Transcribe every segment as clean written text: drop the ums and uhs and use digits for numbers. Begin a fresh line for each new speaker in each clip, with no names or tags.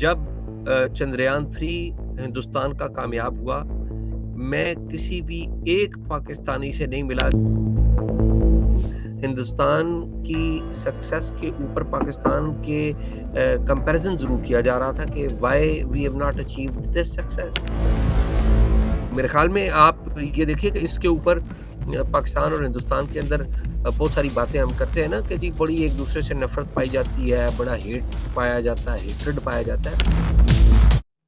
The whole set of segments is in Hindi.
जब चंद्रयान-3 हिंदुस्तान का कामयाब हुआ, मैं किसी भी एक पाकिस्तानी से नहीं मिला। हिंदुस्तान की सक्सेस के ऊपर पाकिस्तान के कंपैरिज़न ज़रूर किया जा रहा था कि why we have not achieved this success. मेरे ख़्याल में आप ये देखिए कि इसके ऊपर पाकिस्तान और हिंदुस्तान के अंदर बहुत सारी बातें हम करते हैं ना कि जी बड़ी एक-दूसरे से नफ़रत पाई जाती है, बड़ा हेट पाया जाता है, हेट्रेड पाया जाता है।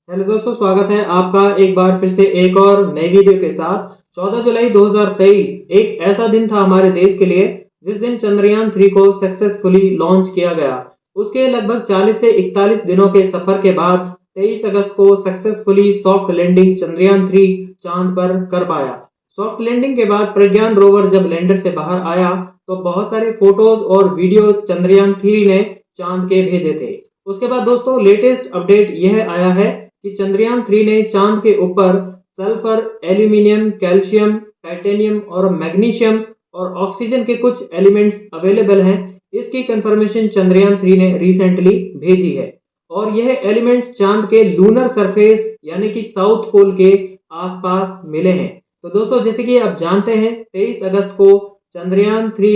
हेलो दोस्तों, स्वागत है आपका एक बार फिर से एक और नई वीडियो के साथ। 14 जुलाई 2023 एक ऐसा दिन था हमारे देश के लिए जिस दिन चंद्रयान 3 को सक्सेसफुली लॉन्च किया गया। उसके लगभग 40 से 41 दिनों के सफर के बाद 23 अगस्त को सक्सेसफुली सॉफ्ट लैंडिंग चंद्रयान 3 चांद पर कर पाया। सॉफ्ट लैंडिंग के बाद प्रज्ञान रोवर जब लैंडर से बाहर आया तो बहुत सारे फोटोज और वीडियो चंद्रयान 3 ने चांद के भेजे थे। उसके बाद दोस्तों लेटेस्ट अपडेट यह आया है कि चंद्रयान 3 ने चांद के ऊपर सल्फर, एल्यूमिनियम, कैल्शियम, टाइटेनियम और मैग्नीशियम और ऑक्सीजन के कुछ एलिमेंट्स अवेलेबल हैं। इसकी कंफर्मेशन चंद्रयान 3 ने रिसेंटली भेजी है और यह एलिमेंट्स चांद के लूनर सरफेस यानी कि साउथ पोल के आसपास मिले हैं। तो दोस्तों जैसे कि आप जानते हैं 23 अगस्त को चंद्रयान 3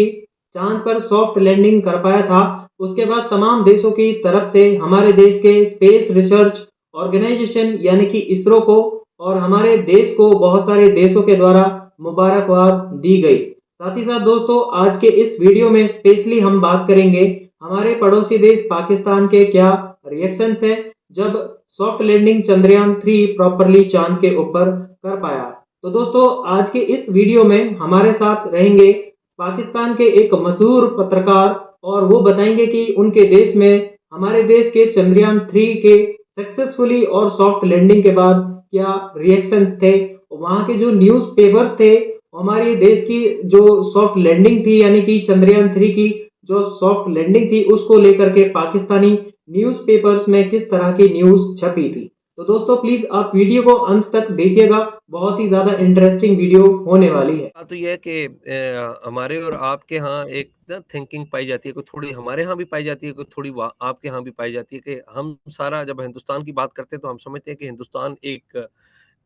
चांद पर सॉफ्ट लैंडिंग कर पाया था। उसके बाद तमाम देशों की तरफ से हमारे देश के स्पेस रिसर्च ऑर्गेनाइजेशन यानी कि इसरो को और हमारे देश को बहुत सारे देशों के द्वारा मुबारकबाद दी गई। साथ ही साथ दोस्तों आज के इस वीडियो में स्पेशली हम बात करेंगे हमारे पड़ोसी देश पाकिस्तान के क्या रिएक्शंस हैं जब सॉफ्ट लैंडिंग चंद्रयान 3 प्रॉपरली चांद के ऊपर कर पाया। तो दोस्तों आज के इस वीडियो में हमारे साथ रहेंगे पाकिस्तान के एक मशहूर पत्रकार और वो बताएंगे कि उनके देश में हमारे देश के चंद्रयान 3 के सक्सेसफुली और सॉफ्ट लैंडिंग के बाद क्या रिएक्शंस थे, वहाँ के जो न्यूज़ पेपर्स थे, हमारे देश की जो सॉफ्ट लैंडिंग थी यानी कि चंद्रयान 3 की जो सॉफ्ट लैंडिंग थी उसको लेकर के पाकिस्तानी न्यूज़ पेपर्स में किस तरह की न्यूज़ छपी थी। तो दोस्तों प्लीज आप वीडियो को अंत तक देखिएगा, बहुत ही ज्यादा इंटरेस्टिंग वीडियो होने वाली है।
बात तो ये है कि हमारे और आपके यहाँ एक ना थिंकिंग पाई जाती है, कोई थोड़ी हमारे यहाँ भी पाई जाती है, कोई थोड़ी आपके यहाँ भी पाई जाती है कि हम सारा जब हिंदुस्तान की बात करते हैं तो हम समझते हैं कि हिंदुस्तान एक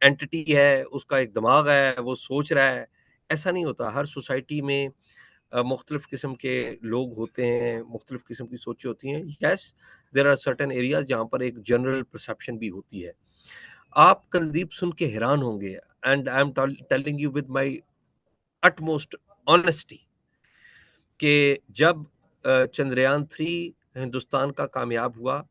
एंटिटी है, उसका एक दिमाग है, वो सोच रहा है। ऐसा नहीं होता। हर सोसाइटी में मुख्तलिफ किस्म के लोग होते हैं, मुख्तलिफ किस्म की सोचें होती हैं। Yes, there are certain areas जहाँ पर एक जनरल परसेप्शन भी होती है। आप कुलदीप सुन के हैरान होंगे and I am telling you with my utmost honesty कि जब चंद्रयान-3 हिंदुस्तान का कामयाब हुआ,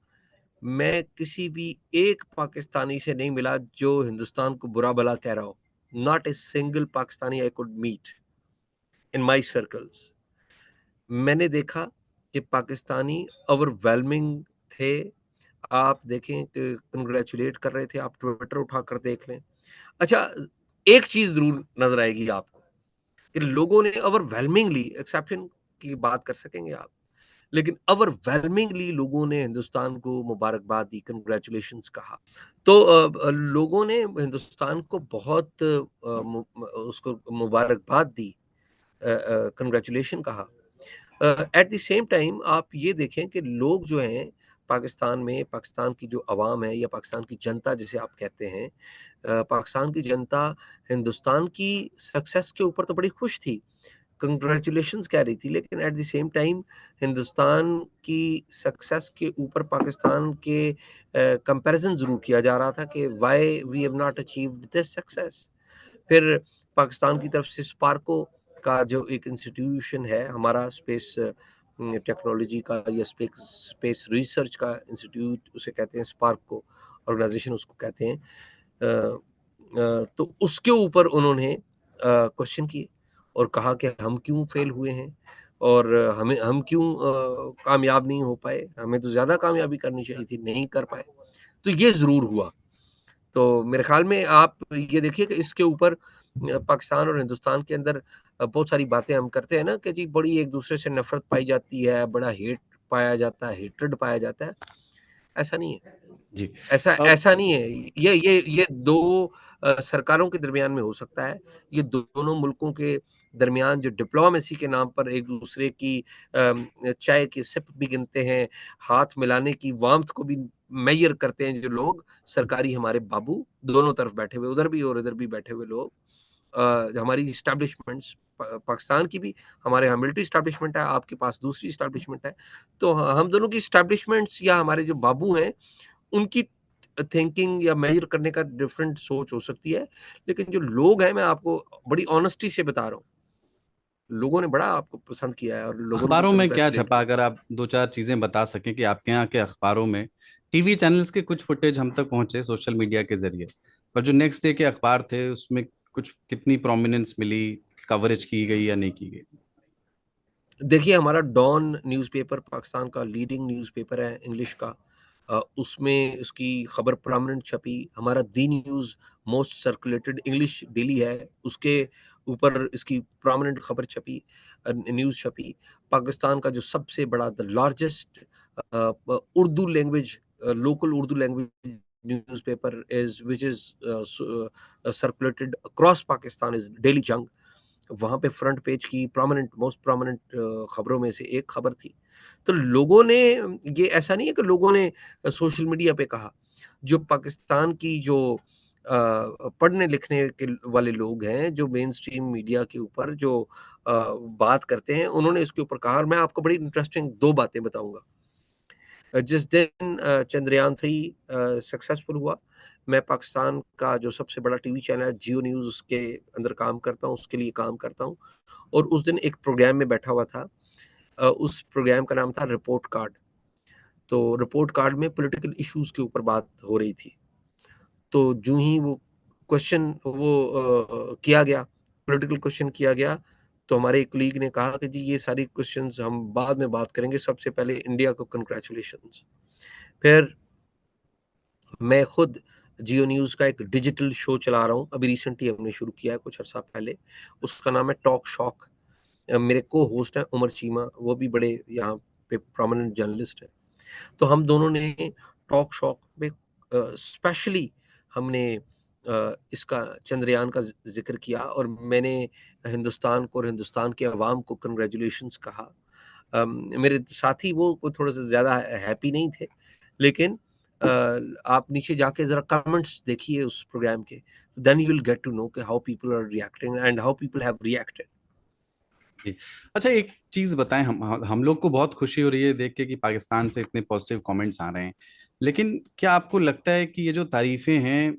मैं किसी भी एक पाकिस्तानी से नहीं मिला जो हिंदुस्तान को बुरा-भला कह रहा हो। Not a single Pakistani I could meet in my circles. मैंने देखा कि पाकिस्तानी ओवरवेलमिंग थे। आप देखें कि कांग्रेचुलेट कर रहे थे, आप ट्विटर उठाकर देख लें। अच्छा, एक चीज़ ज़रूर नज़र आएगी आपको कि लोगों ने ओवरवेलमिंगली एक्सेप्शन की बात कर सकेंगे आप, लेकिन ओवरवेलमिंगली लोगों ने हिंदुस्तान को मुबारकबाद दी, कांग्रेचुलेशंस कहा। तो लोगों ने हिंदुस्तान को बहुत उसको मुबारकबाद दी, कांग्रेचुलेशन कहा। एट द सेम टाइम आप ये देखें कि लोग जो हैं पाकिस्तान में, पाकिस्तान की जो अवाम है या पाकिस्तान की जनता जिसे आप कहते हैं, पाकिस्तान की जनता हिंदुस्तान की सक्सेस के ऊपर तो बड़ी खुश थी, कांग्रेचुलेशंस कह रही थी, लेकिन at the same time Hindustan की सक्सेस के ऊपर पाकिस्तान के कंपैरिजन ज़रूर किया जा रहा था कि why we have not achieved this success. फिर पाकिस्तान की तरफ से स्पार्को का जो एक इंस्टीट्यूशन है हमारा स्पेस टेक्नोलॉजी का या स्पेस रिसर्च का इंस्टीट्यूट उसे कहते हैं, स्पार्को ऑर्गेनाइजेशन उसको कहते हैं। तो उसके ऊपर उन्होंने क्वेश्चन किए और कहा कि हम क्यों फेल हुए हैं और हम क्यों कामयाब नहीं हो पाए, हमें तो ज़्यादा कामयाबी करनी चाहिए थी, नहीं कर पाए। तो ये ज़रूर हुआ। तो मेरे ख़्याल में आप ये देखिए कि इसके ऊपर पाकिस्तान और हिंदुस्तान के अंदर बहुत सारी बातें हम करते हैं ना कि जी बड़ी एक-दूसरे से नफ़रत पाई जाती है, बड़ा हेट पाया जाता है, हेट्रेड पाया जाता है। ऐसा नहीं है।
जी।
ऐसा
अ,
ऐसा नहीं है। ये 2 सरकारों के दरमियान में हो सकता है। ये दोनों मुल्कों के दरमियान जो डिप्लोमेसी के नाम पर एक दूसरे की चाय की सिप भी गिनते हैं, हाथ मिलाने की वाम्थ को भी मेजर करते हैं जो लोग, सरकारी हमारे बाबू दोनों तरफ बैठे हुए, उधर भी और इधर भी बैठे हुए लोग, हमारी इस्टेब्लिशमेंट्स पाकिस्तान की भी, हमारे यहाँ मिलिट्री इस्टेब्लिशमेंट है, आपके पास दूसरी इस्टेब्लिशमेंट है। तो हम दोनों की इस्टेब्लिशमेंट्स या हमारे जो बाबू हैं, उनकी थिंकिंग या मेजर करने का डिफरेंट सोच हो सकती है। लेकिन जो लोग हैं, मैं आपको बड़ी ऑनेस्टी से बता रहा हूँ, लोगों ने बड़ा आपको पसंद किया है और लोगों ने भी
अखबारों में क्या
कांग्रेचुलेट
छपा,
किया।
अगर आप दो चार चीजें बता सकें कि आपके यहाँ के अखबारों में, टीवी चैनल्स के कुछ फुटेज हम तक पहुंचे सोशल मीडिया के जरिए, पर जो नेक्स्ट डे के अखबार थे उसमें कुछ कितनी प्रोमिनेंस मिली, कवरेज की गई या नहीं की गई?
देखिए, हमारा डॉन न्यूज़पेपर पाकिस्तान का लीडिंग न्यूज़पेपर है इंग्लिश का। उसमें उसकी खबर प्रोमिनेंट छपी। हमारा the news most circulated English daily है, उसके ऊपर इसकी प्रोमिनेंट खबर छपी, न्यूज़ छपी। पाकिस्तान का जो सबसे बड़ा the largest Urdu language local Urdu language newspaper is which is circulated across Pakistan is daily जंग। वहाँ पे फ्रंट पेज की प्रोमिनेंट मोस्ट प्रोमिनेंट खबरों में से एक खबर थी। तो लोगों ने, ये ऐसा नहीं है कि लोगों ने सोशल मीडिया पे कहा। जो पाकिस्तान की जो पढ़ने लिखने के वाले लोग हैं, जो मेन स्ट्रीम मीडिया के ऊपर जो बात करते हैं, उन्होंने इसके ऊपर कहा और मैं आपको बड़ी इंटरेस्टिंग 2 बातें बताऊँगा। जिस दिन चंद्रयान-3 सक्सेसफुल हुआ, मैं पाकिस्तान का जो सबसे बड़ा टीवी चैनल है जियो न्यूज़, उसके अंदर काम करता हूँ, उसके लिए काम करता हूँ और उस दिन एक प्रोग्राम में बैठा हुआ था। उस प्रोग्राम का नाम था रिपोर्ट कार्ड। तो रिपोर्ट कार्ड में पॉलिटिकल इश्यूज़ के ऊपर बात हो रही थी। तो जूँ ही वो क्वेश्चन किया गया, पॉलिटिकल क्वेश्चन किया गया, तो हमारे एक कलीग ने कहा कि जी ये सारी क्वेश्चंस हम बाद में बात करेंगे, सबसे पहले इंडिया को कांग्रेचुलेशंस। फिर मैं खुद जियो न्यूज़ का एक डिजिटल शो चला रहा हूँ, अभी रिसेंटली हमने शुरू किया है कुछ अर्सा पहले, उसका नाम है टॉक शॉक। मेरे को-होस्ट हैं उमर चीमा, वो भी बड़े यहाँ पे प्रोमिनेंट जर्नलिस्ट हैं। तो हम दोनों ने टॉक शॉक में स्पेशली हमने इसका चंद्रयान का ज़िक्र किया और मैंने हिंदुस्तान को और हिंदुस्तान के अवाम को कांग्रेचुलेशंस कहा। मेरे साथी वो को थोड़ा-सा ज़्यादा हैप्पी नहीं थे, लेकिन आप नीचे जाके ज़रा कमेंट्स देखिए उस प्रोग्राम के, then you will get to know कि how people are reacting and how people have reacted.
जी। अच्छा, एक चीज बताएं, हम लोग को बहुत खुशी हो रही है देख के कि पाकिस्तान से इतने पॉजिटिव कमेंट्स आ रहे हैं, लेकिन क्या आपको लगता है कि ये जो तारीफें हैं,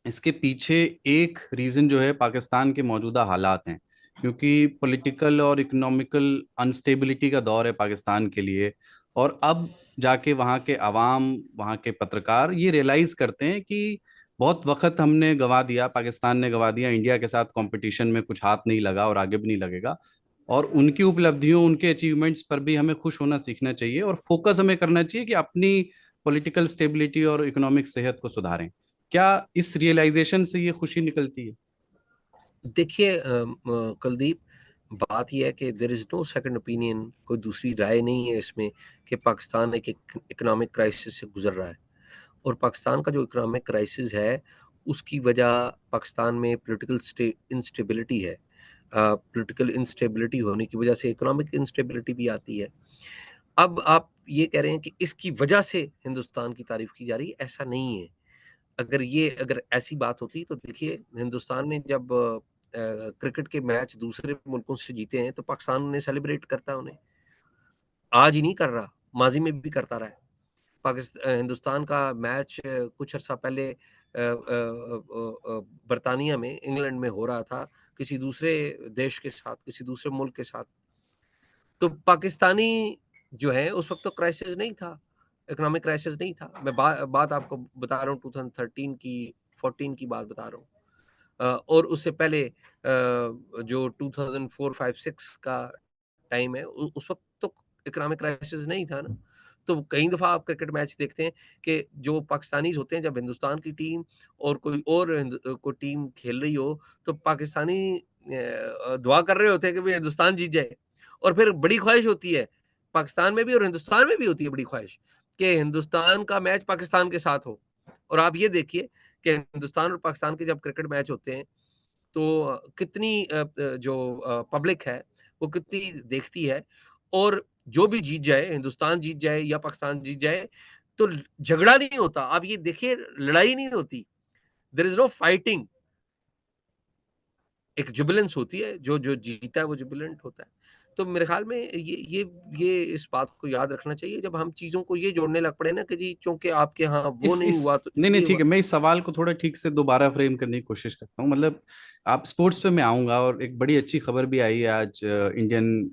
इसके पीछे एक रीजन जो है पाकिस्तान के मौजूदा हालात हैं? क्योंकि पॉलिटिकल और इकोनॉमिकल अनस्टेबिलिटी का दौर है पाकिस्तान के लिए, और अब जाके वहाँ के अवाम, वहाँ के पत्रकार ये रियलाइज करते हैं कि बहुत वक्त हमने गंवा दिया, पाकिस्तान ने गंवा दिया, इंडिया के साथ कंपटीशन में कुछ हाथ नहीं लगा और आगे भी नहीं लगेगा, और उनकी उपलब्धियों, उनके अचीवमेंट्स पर भी हमें खुश होना सीखना चाहिए और फोकस हमें करना चाहिए कि अपनी पॉलिटिकल स्टेबिलिटी और इकोनॉमिक सेहत को सुधारें। क्या इस रियलाइजेशन से ये खुशी निकलती है?
देखिए कुलदीप, बात ये है कि there is no second opinion, कोई दूसरी राय नहीं है इसमें कि पाकिस्तान एक इकोनॉमिक क्राइसिस से गुज़र रहा है और पाकिस्तान का जो इकोनॉमिक क्राइसिस है, उसकी वजह पाकिस्तान में पॉलिटिकल इंस्टेबिलिटी है। पॉलिटिकल इंस्टेबिलिटी होने की वजह से इकोनॉमिक इंस्टेबिलिटी भी आती है। अब आप ये कह रहे हैं कि इसकी वजह से हिंदुस्तान की तारीफ़ की जा रही है, ऐसा नहीं है। अगर ऐसी बात होती तो देखिए, हिंदुस्तान ने जब क्रिकेट के मैच दूसरे मुल्कों से जीते हैं तो पाकिस्तान उन्हें सेलिब्रेट करता है उन्हें। आज ही नहीं कर रहा, माज़ी में भी करता रहा है। हिंदुस्तान का मैच कुछ अर्सा पहले बर्तानिया में, इंग्लैंड में हो रहा था, किसी दूसरे देश के साथ, किसी दूसरे मुल्क के साथ। तो पाकिस्तानी जो है उस वक़्त तो क्राइसिस नहीं था, इकोनॉमिक क्राइसिस नहीं था। मैं बात आपको बता रहा हूँ 2013 की, 14 की बात बता रहा हूँ। और उससे पहले जो 2004-5-6 का टाइम है, उस वक़्त तो इकोनॉमिक क्राइसिस नहीं था ना। तो कई दफ़ा आप क्रिकेट मैच देखते हैं कि जो पाकिस्तानीज़ होते हैं, जब हिंदुस्तान की टीम और कोई और कोई टीम खेल रही हो, तो पाकिस्तानी दुआ कर रहे होते हैं कि भई हिंदुस्तान जीत जाए और फिर बड़ी ख़्वाहिश होती है, पाकिस्तान में भी और हिंदुस्तान में भी होती है बड़ी ख़्वाहिश कि हिंदुस्तान का मैच पाकिस्तान के साथ हो। और आप ये देखिए कि हिंदुस्तान और पाकिस्तान के जब क्रिकेट मैच होते हैं तो कितनी जो पब्लिक है वो कितनी देखती है, और जो भी जीत जाए, हिंदुस्तान जीत जाए या पाकिस्तान जीत जाए, तो झगड़ा नहीं होता। आप ये देखिए, लड़ाई नहीं होती, देयर इज़ नो फाइटिंग। एक जुबिलेंस होती है, जो जो जीता है वो जुबिलेंट होता है। तो मेरे ख़्याल में ये इस बात को याद रखना चाहिए जब हम चीज़ों को ये जोड़ने लग पड़े ना कि जी चूँकि आपके यहाँ वो नहीं
इस
हुआ तो
नहीं नहीं,
इसलिए
ठीक
हुआ।
है, मैं इस सवाल को थोड़ा ठीक से दोबारा फ्रेम करने की कोशिश करता हूँ। मतलब आप स्पोर्ट्स पे मैं आऊंगा, और एक बड़ी अच्छी खबर भी आई है आज। इंडियन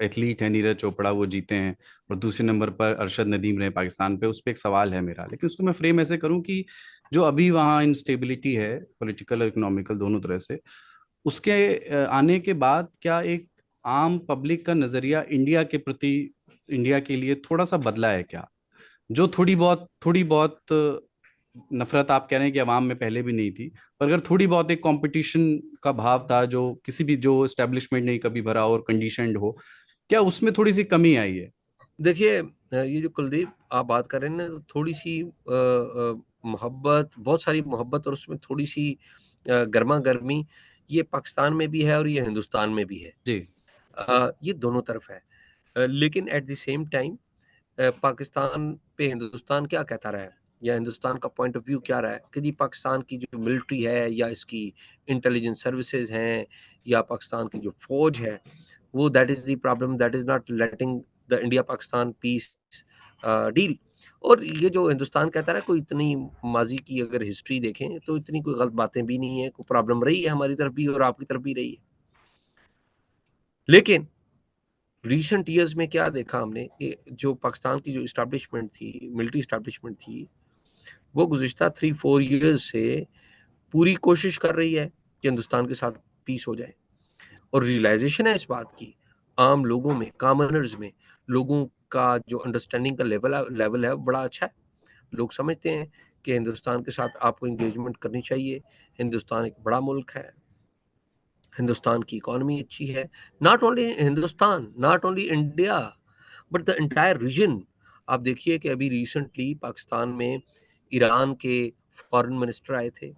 एथलीट है नीरज चोपड़ा, वो जीते हैं, और दूसरे नंबर पर अरशद नदीम रहे पाकिस्तान पे। उस पर एक सवाल है मेरा, लेकिन उसको मैं फ्रेम ऐसे करूँ कि जो अभी वहाँ इंस्टेबिलिटी है, पॉलिटिकल और इकोनॉमिकल दोनों तरह से, उसके आने के बाद क्या एक आम पब्लिक का नजरिया इंडिया के प्रति, इंडिया के लिए थोड़ा सा बदला है क्या? जो थोड़ी बहुत नफरत आप कह रहे हैं कि अवाम में पहले भी नहीं थी, पर अगर थोड़ी बहुत एक कंपटीशन का भाव था जो किसी भी जो एस्टेब्लिशमेंट नहीं कभी भरा और कंडीशनड हो, क्या उसमें थोड़ी सी कमी आई है?
देखिए ये जो कुलदीप आप बात कर रहे हैं ना, तो थोड़ी-सी मोहब्बत, बहुत सारी मोहब्बत और उसमें थोड़ी-सी गरमा-गर्मी, ये पाकिस्तान में भी है और ये हिंदुस्तान में भी है।
जी।
ये दोनों तरफ है। लेकिन at the same time Pakistan पे हिंदुस्तान क्या कहता रहा है, या हिंदुस्तान का पॉइंट ऑफ व्यू क्या रहा है कि जी पाकिस्तान की जो मिलिट्री है या इसकी इंटेलिजेंस सर्विसेज हैं या पाकिस्तान की जो फौज है, वो that is the problem, that is not letting the India Pakistan peace deal. और ये जो हिंदुस्तान कहता है, कोई इतनी माजी की अगर हिस्ट्री देखें तो इतनी कोई गलत बातें भी नहीं है, कोई प्रॉब्लम रही है हमारी तरफ भी और आपकी तरफ भी रही है। लेकिन रिसेंट ईयर्स में क्या देखा हमने कि जो पाकिस्तान की जो इस्टेब्लिशमेंट थी, मिलिट्री इस्टेब्लिशमेंट थी, वो गुज़िश्ता 3-4 ईयर्स से पूरी कोशिश कर रही है कि हिंदुस्तान के साथ पीस हो जाए, और रियलाइज़ेशन है इस बात की, आम लोगों में, कॉमनर्स में, लोगों का जो अंडरस्टैंडिंग का लेवल है, वो बड़ा अच्छा है। लोग समझते हैं कि हिंदुस्तान के साथ आपको एंगेजमेंट करनी चाहिए। हिंदुस्तान एक बड़ा मुल्क है, हिंदुस्तान की इकोनॉमी अच्छी है। Not only Hindustan, not only India, but the entire reason. आप देखिए कि अभी रिसेंटली पाकिस्तान में ईरान के फॉरेन मिनिस्टर आए थे,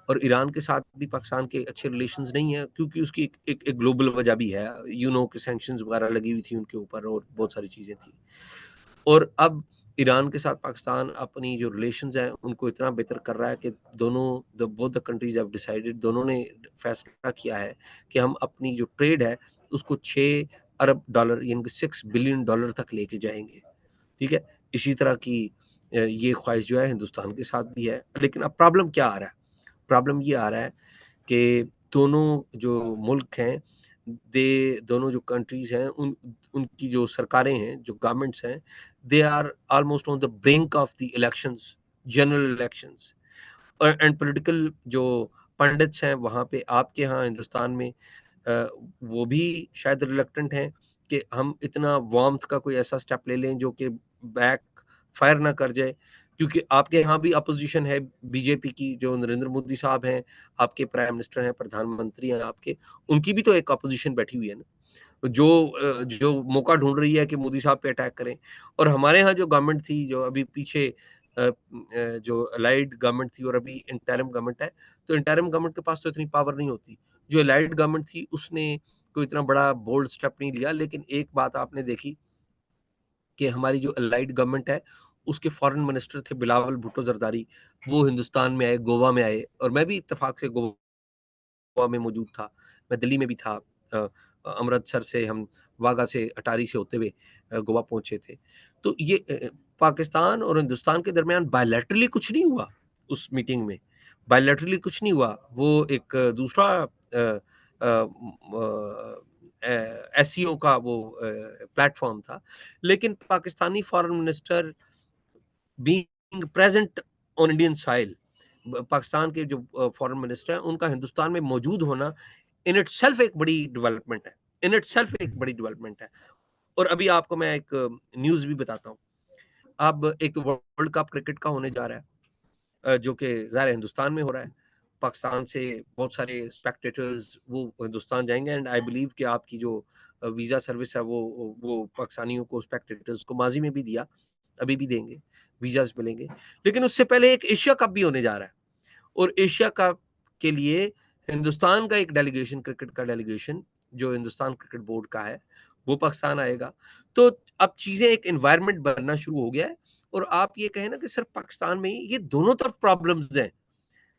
और ईरान के साथ भी पाकिस्तान के अच्छे रिलेशंस नहीं है, क्योंकि उसकी एक ग्लोबल वजह भी है, के सैंक्शंस वगैरह लगी हुई थी उनके ऊपर और बहुत सारी चीज़ें थी। और अब ईरान के साथ पाकिस्तान अपनी जो रिलेशंस हैं उनको इतना बेहतर कर रहा है कि दोनों both the countries have decided, दोनों ने फैसला किया है कि हम अपनी जो ट्रेड है उसको 6 अरब डॉलर यानी कि 6 बिलियन डॉलर तक लेके जाएंगे। ठीक है, इसी तरह की ये ख्वाहिश जो है हिंदुस्तान के साथ भी है। लेकिन अब प्रॉब्लम क्या आ रहा है, प्रॉब्लम ये आ रहा है कि दोनों जो मुल्क हैं, दोनों जो कंट्रीज़ हैं, उनकी जो सरकारें हैं, जो गवर्नमेंट्स हैं, they are almost on the brink of the elections, general elections. And political जो पंडित्स हैं वहाँ पे, आपके यहाँ हिंदुस्तान में अ, वो भी शायद रिलक्टेंट हैं कि हम इतना वार्मथ का कोई ऐसा स्टेप ले लें जो कि बैक फायर ना कर जाए, क्योंकि आपके यहाँ भी अपोजिशन है बीजेपी की, जो नरेंद्र मोदी साहब हैं, आपके प्राइम मिनिस्टर हैं, प्रधानमंत्री हैं आपके, उनकी भी तो एक अपोजिशन बैठी हुई है ना, जो मौका ढूंढ रही है कि मोदी साहब पे अटैक करें। और हमारे यहाँ जो गवर्नमेंट थी, जो अभी पीछे जो अलाइड गवर्नमेंट थी और अभी इंटरिम गवर्नमेंट है, तो इंटरिम गवर्नमेंट के पास तो इतनी पावर नहीं होती। जो अलाइड गवर्नमेंट थी उसने कोई इतना बड़ा बोल्ड स्टेप नहीं लिया, लेकिन एक बात आपने देखी कि हमारी जो अलाइड गवर्नमेंट है, उसके फॉरेन मिनिस्टर थे बिलावल भुट्टो जरदारी, वो हिंदुस्तान में आए, गोवा में आए, और मैं भी इत्तेफाक से गोवा में मौजूद था। मैं दिल्ली में भी था। अ, अमृतसर से हम वाघा से अटारी से होते हुए गोवा पहुंचे थे। तो ये पाकिस्तान और हिंदुस्तान के दरमियान बायलैटरली कुछ नहीं हुआ उस मीटिंग में। बायलैटरली कुछ नहीं हुआ। वो एक दूसरा एससीओ का वो प्लेटफॉर्म था। लेकिन Pakistani foreign minister being present on Indian soil, Pakistan के जो फॉरेन मिनिस्टर हैं उनका हिंदुस्तान में मौजूद होना इन इटसेल्फ एक बड़ी डेवलपमेंट है, इन इटसेल्फ एक बड़ी डेवलपमेंट है। और अभी आपको मैं एक न्यूज़ भी बताता हूँ। अब एक तो वर्ल्ड कप क्रिकेट का होने जा रहा है, जो कि ज़ाहिर है हिंदुस्तान में हो रहा है। पाकिस्तान से बहुत सारे स्पेक्टेटर्स वो हिंदुस्तान जाएँगे, एंड आई बिलीव कि आपकी जो वीज़ा सर्विस है वो पाकिस्तानियों को, स्पेक्टेटर्स को माज़ी में भी दिया, अभी भी देंगे। वीजाज मिलेंगे। लेकिन उससे पहले एक एशिया कप भी होने जा रहा है, और एशिया कप के लिए हिंदुस्तान का एक डेलीगेशन, क्रिकेट का डेलीगेशन जो हिंदुस्तान क्रिकेट बोर्ड का है, वो पाकिस्तान आएगा। तो अब चीजें, एक एनवायरनमेंट बनना शुरू हो गया है। और आप ये कहें ना कि सिर्फ पाकिस्तान में ही, ये दोनों तरफ प्रॉब्लम्स हैं,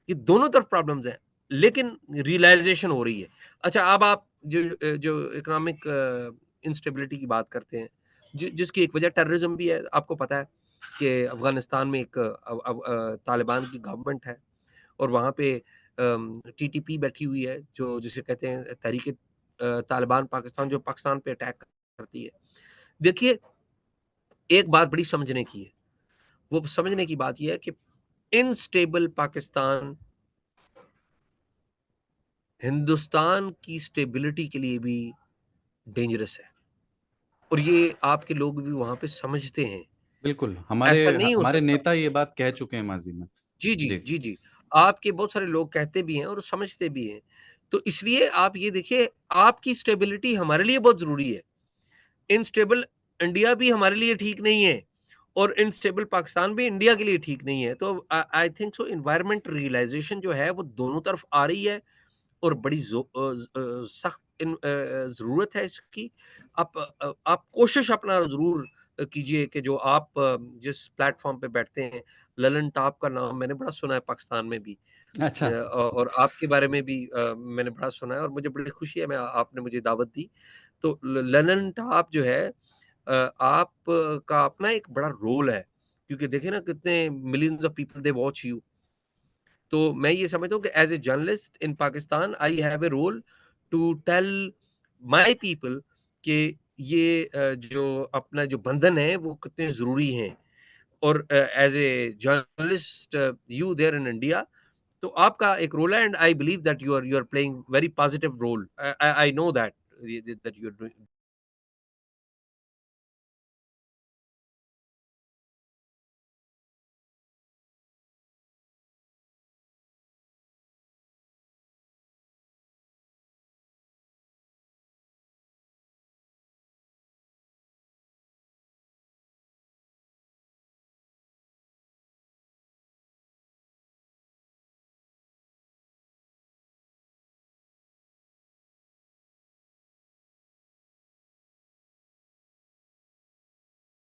ये दोनों तरफ प्रॉब्लम्स हैं, लेकिन रियलाइजेशन हो रही है। अच्छा, अब आप जो जो इकोनॉमिक इंस्टेबिलिटी की बात करते हैं, जिसकी एक वजह टेररिज्म भी है। आपको पता है कि अफगानिस्तान में एक तालिबान की गवर्नमेंट है, और वहाँ पे टीटीपी बैठी हुई है, जो जिसे कहते हैं तहरीक तालिबान पाकिस्तान, जो पाकिस्तान पे अटैक करती है। देखिए, एक बात बड़ी समझने की है, वो समझने की बात यह है कि इनस्टेबल पाकिस्तान हिंदुस्तान की स्टेबिलिटी के लिए भी डेंजरस है, और ये आपके लोग भी वहां पे समझते हैं।
बिल्कुल, हमारे
ऐसा नहीं हो
हमारे
सकता।
नेता ये बात कह चुके हैं माजी में।
जी जी
जी।
जी जी, आपके बहुत सारे लोग कहते भी हैं और समझते भी हैं। तो इसलिए आप ये देखिए, आपकी स्टेबिलिटी हमारे लिए बहुत जरूरी है। इनस्टेबल इंडिया भी हमारे लिए ठीक नहीं है, और इनस्टेबल पाकिस्तान भी इंडिया के लिए ठीक नहीं है। तो I think so environment realization जो है वो दोनों तरफ आ रही है, और बड़ी सख्त ज़रूरत है इसकी। आप कोशिश अपना ज़रूर कीजिए कि जो आप जिस प्लेटफ़ॉर्म पे बैठते हैं, ललन टॉप का नाम मैंने बड़ा सुना है पाकिस्तान में भी।
अच्छा।
और आपके बारे में भी मैंने बड़ा सुना है, और मुझे बड़ी खुशी है, मैं आपने मुझे दावत दी। तो ल ललन टॉप जो है, आप का अपना एक बड़ा रोल है, क्योंकि देखिए ना कितने millions of people they watch you. तो मैं ये समझता हूँ कि as a journalist in Pakistan I have a role to tell my people कि ये जो अपना जो बंधन है वो कितने ज़रूरी हैं। और as a journalist you there in India, तो आपका एक रोल है, and I believe that you are playing very positive role. I know that you are doing